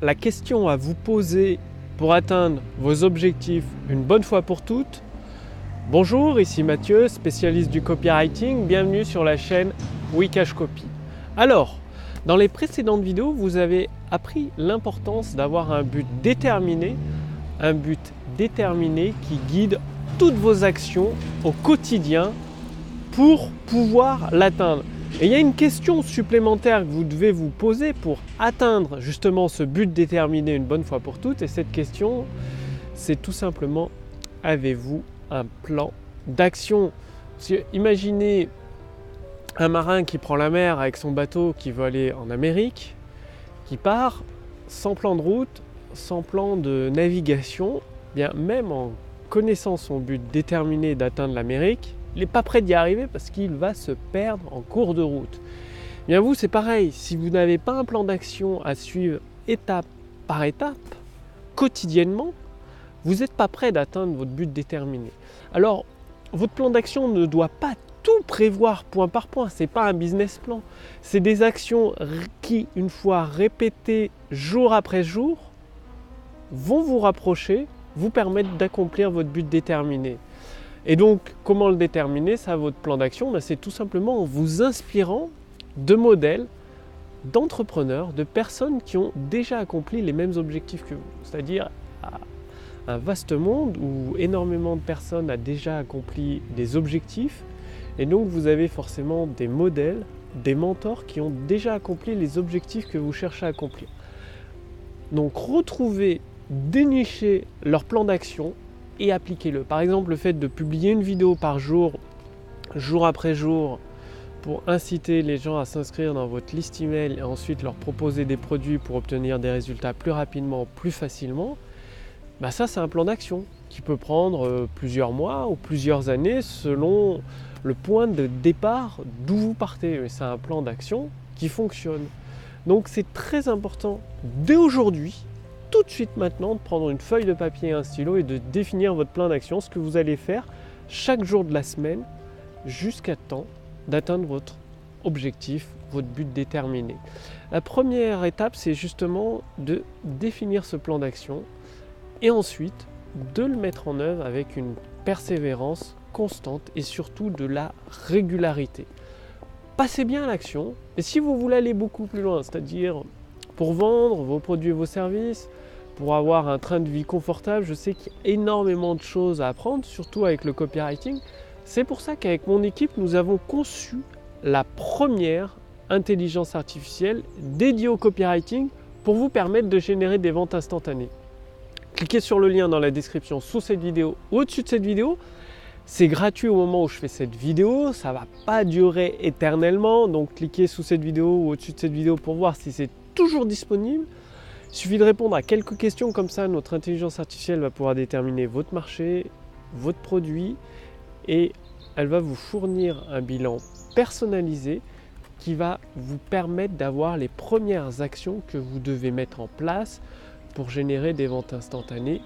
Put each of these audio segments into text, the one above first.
la question à vous poser pour atteindre vos objectifs une bonne fois pour toutes. Bonjour, ici Mathieu, spécialiste du copywriting. Bienvenue sur la chaîne Wikash Copy. Alors, dans les précédentes vidéos, vous avez appris l'importance d'avoir un but déterminé qui guide toutes vos actions au quotidien pour pouvoir l'atteindre. Et il y a une question supplémentaire que vous devez vous poser pour atteindre justement ce but déterminé une bonne fois pour toutes. Et cette question, c'est tout simplement, avez-vous un plan d'action? Imaginez un marin qui prend la mer avec son bateau qui veut aller en Amérique, qui part sans plan de route, sans plan de navigation. Bien, même en connaissant son but déterminé d'atteindre l'Amérique, il n'est pas prêt d'y arriver parce qu'il va se perdre en cours de route. Bien vous, c'est pareil, si vous n'avez pas un plan d'action à suivre étape par étape, quotidiennement, vous n'êtes pas prêt d'atteindre votre but déterminé. Alors, votre plan d'action ne doit pas tout prévoir point par point, ce n'est pas un business plan. C'est des actions qui, une fois répétées jour après jour, vont vous rapprocher, vous permettre d'accomplir votre but déterminé. Et donc, comment le déterminer, ça, votre plan d'action? C'est tout simplement en vous inspirant de modèles, d'entrepreneurs, de personnes qui ont déjà accompli les mêmes objectifs que vous. C'est-à-dire un vaste monde où énormément de personnes ont déjà accompli des objectifs. Et donc, vous avez forcément des modèles, des mentors qui ont déjà accompli les objectifs que vous cherchez à accomplir. Donc, retrouvez, dénichez leur plan d'action et appliquez-le. Par exemple, le fait de publier une vidéo par jour, jour après jour, pour inciter les gens à s'inscrire dans votre liste email et ensuite leur proposer des produits pour obtenir des résultats plus rapidement, plus facilement, ça c'est un plan d'action qui peut prendre plusieurs mois ou plusieurs années selon le point de départ d'où vous partez. Mais c'est un plan d'action qui fonctionne. Donc c'est très important dès aujourd'hui, tout de suite maintenant, de prendre une feuille de papier et un stylo et de définir votre plan d'action, ce que vous allez faire chaque jour de la semaine jusqu'à temps d'atteindre votre objectif, votre but déterminé. La première étape, c'est justement de définir ce plan d'action et ensuite de le mettre en œuvre avec une persévérance constante et surtout de la régularité. Passez bien à l'action et si vous voulez aller beaucoup plus loin, c'est-à-dire pour vendre vos produits et vos services, pour avoir un train de vie confortable, je sais qu'il y a énormément de choses à apprendre, surtout avec le copywriting. C'est pour ça qu'avec mon équipe, nous avons conçu la première intelligence artificielle dédiée au copywriting pour vous permettre de générer des ventes instantanées. Cliquez sur le lien dans la description sous cette vidéo ou au-dessus de cette vidéo. C'est gratuit au moment où je fais cette vidéo, ça ne va pas durer éternellement, donc cliquez sous cette vidéo ou au-dessus de cette vidéo pour voir si c'est toujours disponible. Il suffit de répondre à quelques questions comme ça, notre intelligence artificielle va pouvoir déterminer votre marché, votre produit et elle va vous fournir un bilan personnalisé qui va vous permettre d'avoir les premières actions que vous devez mettre en place pour générer des ventes instantanées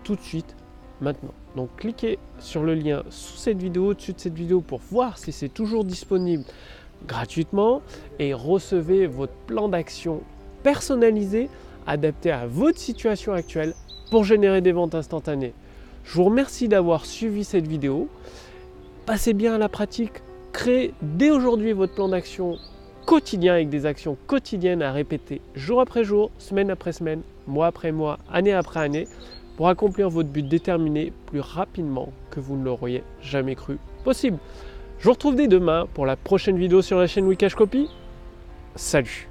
tout de suite, maintenant. Donc cliquez sur le lien sous cette vidéo, au-dessus de cette vidéo pour voir si c'est toujours disponible gratuitement et recevez votre plan d'action personnalisé adapté à votre situation actuelle pour générer des ventes instantanées. Je vous remercie d'avoir suivi cette vidéo. Passez bien à la pratique. Créez dès aujourd'hui votre plan d'action quotidien avec des actions quotidiennes à répéter jour après jour, semaine après semaine, mois après mois, année après année pour accomplir votre but déterminé plus rapidement que vous ne l'auriez jamais cru possible. Je vous retrouve dès demain pour la prochaine vidéo sur la chaîne Wikash Copy. Salut!